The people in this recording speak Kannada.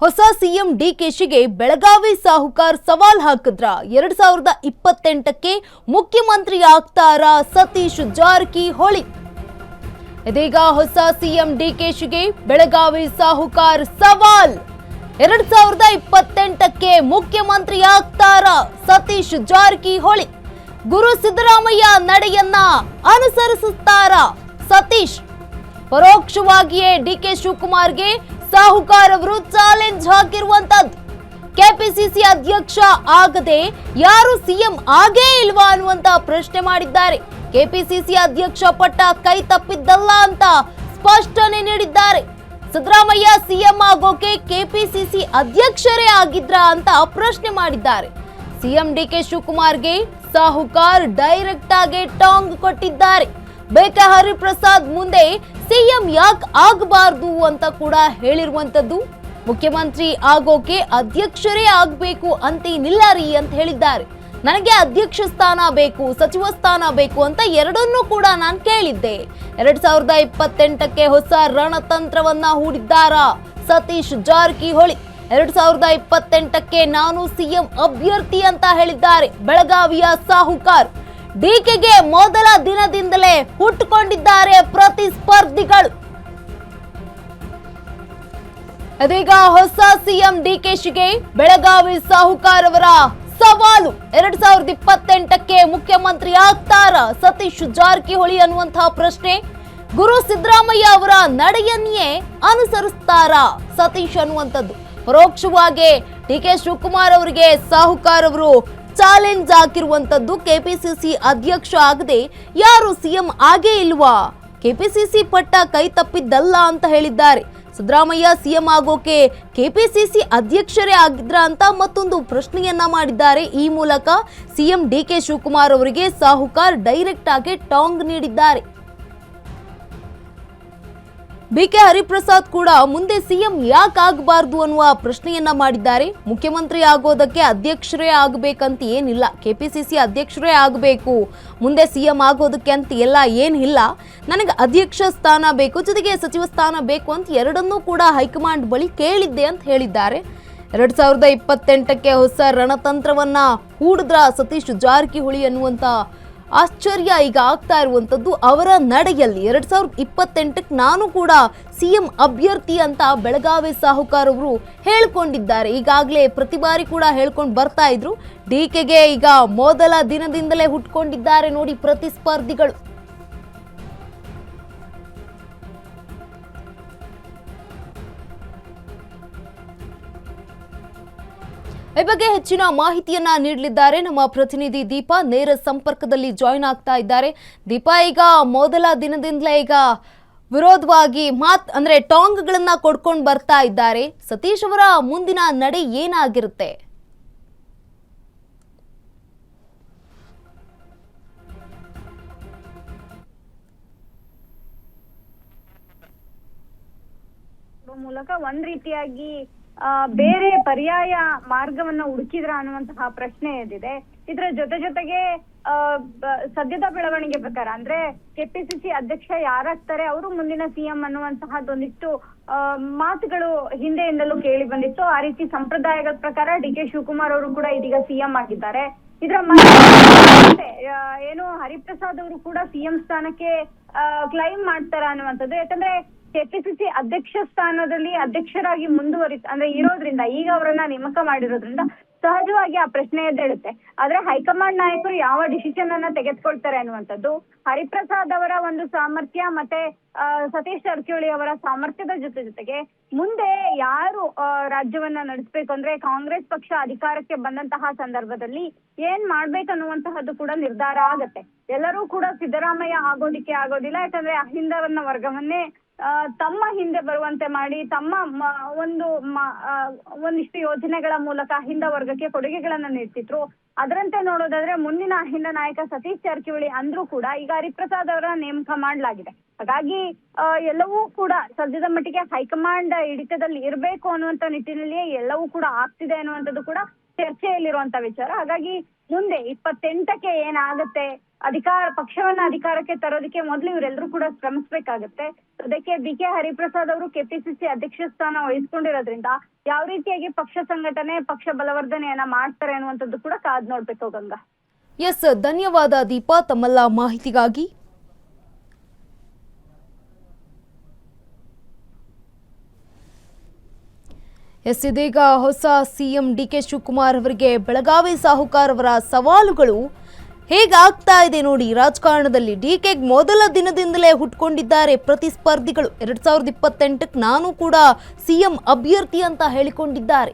ಹೊಸ ಸಿಎಂ ಡಿಕೆಶಿಗೆ ಬೆಳಗಾವಿ ಸಾಹುಕಾರ್ ಸವಾಲ್ ಹಾಕಿದ್ರ 2028ಕ್ಕೆ ಮುಖ್ಯಮಂತ್ರಿ ಆಗ್ತಾರಾ ಸತೀಶ್ ಜಾರಕಿಹೊಳಿ. ಇದೀಗ ಹೊಸ ಸಿಎಂ ಡಿಕೆಶಿಗೆ ಬೆಳಗಾವಿ ಸಾಹುಕಾರ್ ಸವಾಲ್. 2028ಕ್ಕೆ ಮುಖ್ಯಮಂತ್ರಿ ಆಗ್ತಾರಾ ಸತೀಶ್ ಜಾರಕಿಹೊಳಿ. ಗುರು ಸಿದ್ದರಾಮಯ್ಯ ನಡೆಯನ್ನ ಅನುಸರಿಸುತ್ತಾರಾ ಸತೀಶ್? ಪರೋಕ್ಷವಾಗಿಯೇ ಡಿಕೆ ಶಿವಕುಮಾರ್ಗೆ ಸಾಹುಕಾರ್ ಅವರು ಚಾಲೆಂಜ್ ಹಾಕಿರುವಂತದ್ದು. ಕೆಪಿಸಿಸಿ ಅಧ್ಯಕ್ಷ ಆಗದೆ ಯಾರು ಸಿಎಂ ಆಗೇ ಇಲ್ವಾ ಅನ್ನುವಂತ ಪ್ರಶ್ನೆ ಮಾಡಿದ್ದಾರೆ. ಕೆಪಿಸಿಸಿ ಅಧ್ಯಕ್ಷ ಪಟ್ಟ ಕೈ ತಪ್ಪಿದ್ದಲ್ಲ ಅಂತ ಸ್ಪಷ್ಟನೆ ನೀಡಿದ್ದಾರೆ. ಸಿದ್ದರಾಮಯ್ಯ ಸಿಎಂ ಆಗೋಕೆ ಕೆಪಿಸಿಸಿ ಅಧ್ಯಕ್ಷರೇ ಆಗಿದ್ರ ಅಂತ ಪ್ರಶ್ನೆ ಮಾಡಿದ್ದಾರೆ. ಸಿಎಂ ಡಿಕೆ ಶಿವಕುಮಾರ್ಗೆ ಸಾಹುಕಾರ್ ಡೈರೆಕ್ಟ್ ಆಗಿ ಟಾಂಗ್ ಕೊಟ್ಟಿದ್ದಾರೆ. ಬೇಕೆ ಹರಿಪ್ರಸಾದ್ ಮುಂದೆ ಸಿಎಂ ಯಾಕೆ ಆಗಬಾರ್ದು ಅಂತ ಕೂಡ ಹೇಳಿರುವಂತದ್ದು. ಮುಖ್ಯಮಂತ್ರಿ ಆಗೋಕೆ ಅಧ್ಯಕ್ಷರೇ ಆಗಬೇಕು ಅಂತೇನಿಲ್ಲ ರೀ ಅಂತ ಹೇಳಿದ್ದಾರೆ. ನನಗೆ ಅಧ್ಯಕ್ಷ ಸ್ಥಾನ ಬೇಕು, ಸಚಿವ ಸ್ಥಾನ ಬೇಕು ಅಂತ ಎರಡನ್ನೂ ಕೂಡ ನಾನು ಕೇಳಿದ್ದೆ. 2028ಕ್ಕೆ ಹೊಸ ರಣತಂತ್ರವನ್ನ ಹೂಡಿದ್ದಾರಾ ಸತೀಶ್ ಜಾರಕಿಹೊಳಿ? 2028ಕ್ಕೆ ನಾನು ಸಿಎಂ ಅಭ್ಯರ್ಥಿ ಅಂತ ಹೇಳಿದ್ದಾರೆ ಬೆಳಗಾವಿಯ ಸಾಹುಕಾರ್. ಡಿಕೆಗೆ ಮೊದಲ ದಿನದಿಂದಲೇ ಹುಟ್ಟುಕೊಂಡಿದ್ದಾರೆ ಪ್ರತಿಸ್ಪರ್ಧಿಗಳು. ಇದೀಗ ಹೊಸ ಸಿಎಂ ಡಿಕೆಶಿಗೆ ಬೆಳಗಾವಿ ಸಾಹುಕಾರ್ ಅವರ ಸವಾಲು. 2028ಕ್ಕೆ ಮುಖ್ಯಮಂತ್ರಿ ಆಗ್ತಾರಾ ಸತೀಶ್ ಜಾರಕಿಹೊಳಿ ಅನ್ನುವಂತಹ ಪ್ರಶ್ನೆ. ಗುರು ಸಿದ್ದರಾಮಯ್ಯ ಅವರ ನಡೆಯನ್ನೇ ಅನುಸರಿಸ್ತಾರಾ ಸತೀಶ್ ಅನ್ನುವಂಥದ್ದು. ಪರೋಕ್ಷವಾಗಿ ಡಿಕೆ ಶಿವಕುಮಾರ್ ಅವರಿಗೆ ಸಾಹುಕಾರ್ ಅವರು ಚಾಲೆಂಜ್ ಹಾಕಿರುವಂತದ್ದು. ಕೆಪಿಸಿಸಿ ಅಧ್ಯಕ್ಷ ಆಗದೆ ಯಾರು ಸಿಎಂ ಆಗೇ ಇಲ್ವಾ? ಕೆಪಿಸಿಸಿ ಪಟ್ಟ ಕೈ ತಪ್ಪಿದ್ದಲ್ಲ ಅಂತ ಹೇಳಿದ್ದಾರೆ. ಸಿದ್ದರಾಮಯ್ಯ ಸಿಎಂ ಆಗೋಕೆ ಕೆಪಿಸಿಸಿ ಅಧ್ಯಕ್ಷರೇ ಆಗಿದ್ರ ಅಂತ ಮತ್ತೊಂದು ಪ್ರಶ್ನೆಯನ್ನ ಮಾಡಿದ್ದಾರೆ. ಈ ಮೂಲಕ ಸಿಎಂ ಡಿಕೆ ಶಿವಕುಮಾರ್ ಅವರಿಗೆ ಸಾಹುಕಾರ್ ಡೈರೆಕ್ಟ್ ಆಗಿ ಟಾಂಗ್ ನೀಡಿದ್ದಾರೆ. ಬಿಕೆ ಹರಿಪ್ರಸಾದ್ ಕೂಡ ಮುಂದೆ ಸಿಎಂ ಯಾಕೆ ಆಗಬಾರ್ದು ಅನ್ನುವ ಪ್ರಶ್ನೆಯನ್ನ ಮಾಡಿದ್ದಾರೆ. ಮುಖ್ಯಮಂತ್ರಿ ಆಗೋದಕ್ಕೆ ಅಧ್ಯಕ್ಷರೇ ಆಗಬೇಕಂತ ಏನಿಲ್ಲ, ಕೆಪಿಸಿಸಿ ಅಧ್ಯಕ್ಷರೇ ಆಗಬೇಕು, ಮುಂದೆ ಸಿಎಂ ಆಗೋದಕ್ಕೆ ಅಂತ ಎಲ್ಲ ಏನಿಲ್ಲ. ನನಗೆ ಅಧ್ಯಕ್ಷ ಸ್ಥಾನ ಬೇಕು, ಜೊತೆಗೆ ಸಚಿವ ಸ್ಥಾನ ಬೇಕು ಅಂತ ಎರಡನ್ನೂ ಕೂಡ ಹೈಕಮಾಂಡ್ ಬಳಿ ಕೇಳಿದ್ದೆ ಅಂತ ಹೇಳಿದ್ದಾರೆ. 2028ಕ್ಕೆ ಹೊಸ ರಣತಂತ್ರವನ್ನ ಹೂಡಿದ್ರ ಸತೀಶ್ ಜಾರಕಿಹೊಳಿ ಅನ್ನುವಂತ ಆಶ್ಚರ್ಯ ಈಗ ಆಗ್ತಾ ಇರುವಂತದ್ದು ಅವರ ನಡೆಯಲ್ಲಿ. 2028ಕ್ಕೆ ನಾನು ಕೂಡ ಸಿಎಂ ಅಭ್ಯರ್ಥಿ ಅಂತ ಬೆಳಗಾವಿ ಸಾಹುಕಾರ್ ಅವರು ಹೇಳ್ಕೊಂಡಿದ್ದಾರೆ. ಈಗಾಗಲೇ ಪ್ರತಿ ಬಾರಿ ಕೂಡ ಹೇಳ್ಕೊಂಡು ಬರ್ತಾ ಇದ್ರು. ಡಿಕೆಗೆ ಈಗ ಮೊದಲ ದಿನದಿಂದಲೇ ಹುಟ್ಕೊಂಡಿದ್ದಾರೆ ನೋಡಿ ಪ್ರತಿಸ್ಪರ್ಧಿಗಳು. ಈ ಬಗ್ಗೆ ಹೆಚ್ಚಿನ ಮಾಹಿತಿಯನ್ನ ನೀಡಲಿದ್ದಾರೆ ನಮ್ಮ ಪ್ರತಿನಿಧಿ ದೀಪಾ. ನೇರ ಸಂಪರ್ಕದಲ್ಲಿ ಜಾಯಿನ್ ಆಗ್ತಾ ಇದ್ದಾರೆ. ದೀಪಾ, ಈಗ ಮೊದಲ ದಿನದಿಂದಲೇ ಈಗ ವಿರೋಧವಾಗಿ ಅಂದ್ರೆ ಟಾಂಗ್ಗಳನ್ನ ಕೊಡ್ಕೊಂಡು ಬರ್ತಾ ಇದ್ದಾರೆ. ಸತೀಶ್ ಅವರ ಮುಂದಿನ ನಡೆ ಏನಾಗಿರುತ್ತೆ? ಮೂಲಕ ಒಂದ್ ರೀತಿಯಾಗಿ ಬೇರೆ ಪರ್ಯಾಯ ಮಾರ್ಗವನ್ನ ಹುಡುಕಿದ್ರ ಅನ್ನುವಂತಹ ಪ್ರಶ್ನೆ ಎದ್ದಿದೆ. ಇದರ ಜೊತೆಗೆ ಸದ್ಯದ ಬೆಳವಣಿಗೆ ಪ್ರಕಾರ ಅಂದ್ರೆ ಕೆಪಿಸಿಸಿ ಅಧ್ಯಕ್ಷ ಯಾರಾಗ್ತಾರೆ ಅವರು ಮುಂದಿನ ಸಿಎಂ ಅನ್ನುವಂತಹದ್ದೊಂದಿಷ್ಟು ಮಾತುಗಳು ಹಿಂದೆಯಿಂದಲೂ ಕೇಳಿ ಬಂದಿತ್ತು. ಆ ರೀತಿ ಸಂಪ್ರದಾಯಗಳ ಪ್ರಕಾರ ಡಿಕೆ ಶಿವಕುಮಾರ್ ಅವರು ಕೂಡ ಇದೀಗ ಸಿಎಂ ಆಗಿದ್ದಾರೆ. ಇದರ ಏನು ಹರಿಪ್ರಸಾದ್ ಅವರು ಕೂಡ ಸಿಎಂ ಸ್ಥಾನಕ್ಕೆ ಕ್ಲೈಮ್ ಮಾಡ್ತಾರ ಅನ್ನುವಂಥದ್ದು. ಯಾಕಂದ್ರೆ ಕೆಪಿಸಿಸಿ ಅಧ್ಯಕ್ಷ ಸ್ಥಾನದಲ್ಲಿ ಅಧ್ಯಕ್ಷರಾಗಿ ಅಂದ್ರೆ ಇರೋದ್ರಿಂದ, ಈಗ ಅವರನ್ನ ನೇಮಕ ಮಾಡಿರೋದ್ರಿಂದ ಸಹಜವಾಗಿ ಆ ಪ್ರಶ್ನೆ ಎದ್ದೇಳುತ್ತೆ. ಆದ್ರೆ ಹೈಕಮಾಂಡ್ ನಾಯಕರು ಯಾವ ಡಿಸಿಷನ್ ಅನ್ನ ತೆಗೆದುಕೊಳ್ತಾರೆ ಅನ್ನುವಂಥದ್ದು, ಹರಿಪ್ರಸಾದ್ ಅವರ ಒಂದು ಸಾಮರ್ಥ್ಯ ಮತ್ತೆ ಸತೀಶ್ ಜಾರಕಿಹೊಳಿ ಅವರ ಸಾಮರ್ಥ್ಯದ ಜೊತೆಗೆ ಮುಂದೆ ಯಾರು ರಾಜ್ಯವನ್ನ ನಡೆಸಬೇಕು ಅಂದ್ರೆ ಕಾಂಗ್ರೆಸ್ ಪಕ್ಷ ಅಧಿಕಾರಕ್ಕೆ ಬಂದಂತಹ ಸಂದರ್ಭದಲ್ಲಿ ಏನ್ ಮಾಡ್ಬೇಕನ್ನುವಂತಹದ್ದು ಕೂಡ ನಿರ್ಧಾರ ಆಗತ್ತೆ. ಎಲ್ಲರೂ ಕೂಡ ಸಿದ್ದರಾಮಯ್ಯ ಆಗೋದಿಕ್ಕೆ ಆಗೋದಿಲ್ಲ. ಯಾಕಂದ್ರೆ ಅಹಿಂದವನ್ನ ವರ್ಗವನ್ನೇ ತಮ್ಮ ಹಿಂದೆ ಬರುವಂತೆ ಮಾಡಿ ತಮ್ಮ ಒಂದಿಷ್ಟು ಯೋಜನೆಗಳ ಮೂಲಕ ಅಹಿಂದ ವರ್ಗಕ್ಕೆ ಕೊಡುಗೆಗಳನ್ನ ನೀಡ್ತಿದ್ರು. ಅದರಂತೆ ನೋಡೋದಾದ್ರೆ ಮುಂದಿನ ಅಹಿಂದ ನಾಯಕ ಸತೀಶ್ ಜಾರಕಿಹೊಳಿ ಅಂದ್ರೂ ಕೂಡ ಈಗ ಹರಿಪ್ರಸಾದ್ ಅವರ ನೇಮಕ ಮಾಡಲಾಗಿದೆ. ಹಾಗಾಗಿ ಎಲ್ಲವೂ ಕೂಡ ಸದ್ಯದ ಮಟ್ಟಿಗೆ ಹೈಕಮಾಂಡ್ ಹಿಡಿತದಲ್ಲಿ ಇರಬೇಕು ಅನ್ನುವಂತ ನಿಟ್ಟಿನಲ್ಲಿಯೇ ಎಲ್ಲವೂ ಕೂಡ ಆಗ್ತಿದೆ ಅನ್ನುವಂಥದ್ದು ಕೂಡ ಚರ್ಚೆಯಲ್ಲಿರುವಂತ ವಿಚಾರ. ಹಾಗಾಗಿ ಮುಂದೆ 28ಕ್ಕೆ ಏನಾಗುತ್ತೆ, ಪಕ್ಷವನ್ನ ಅಧಿಕಾರಕ್ಕೆ ತರೋದಕ್ಕೆ ಮೊದಲು ಇವರೆಲ್ಲರೂ ಕೂಡ ಶ್ರಮಿಸಬೇಕಾಗುತ್ತೆ. ಅದಕ್ಕೆ BK ಹರಿಪ್ರಸಾದ್ ಅವರು KPCC ಅಧ್ಯಕ್ಷ ಸ್ಥಾನ ವಹಿಸ್ಕೊಂಡಿರೋದ್ರಿಂದ ಯಾವ ರೀತಿಯಾಗಿ ಪಕ್ಷ ಸಂಘಟನೆ, ಪಕ್ಷ ಬಲವರ್ಧನೆಯನ್ನ ಮಾಡ್ತಾರೆ ಅನ್ನುವಂಥದ್ದು ಕೂಡ ಕಾದ್ ನೋಡ್ಬೇಕು ಗಂಗಾ. ಎಸ್, ಧನ್ಯವಾದ ದೀಪಾ ತಮ್ಮೆಲ್ಲ ಮಾಹಿತಿಗಾಗಿ. ಎಸ್, ಇದೀಗ ಹೊಸ ಸಿಎಂ DK ಶಿವಕುಮಾರ್ ಅವರಿಗೆ ಬೆಳಗಾವಿ ಸಾಹುಕಾರ್ ಅವರ ಸವಾಲುಗಳು ಹೇಗಾಗ್ತಾ ಇದೆ ನೋಡಿ. ರಾಜಕಾರಣದಲ್ಲಿ DK ಮೊದಲ ದಿನದಿಂದಲೇ ಹುಟ್ಕೊಂಡಿದ್ದಾರೆ ಪ್ರತಿಸ್ಪರ್ಧಿಗಳು. 2028ಕ್ಕೆ ನಾನು ಕೂಡ ಸಿಎಂ ಅಭ್ಯರ್ಥಿ ಅಂತ ಹೇಳಿಕೊಂಡಿದ್ದಾರೆ.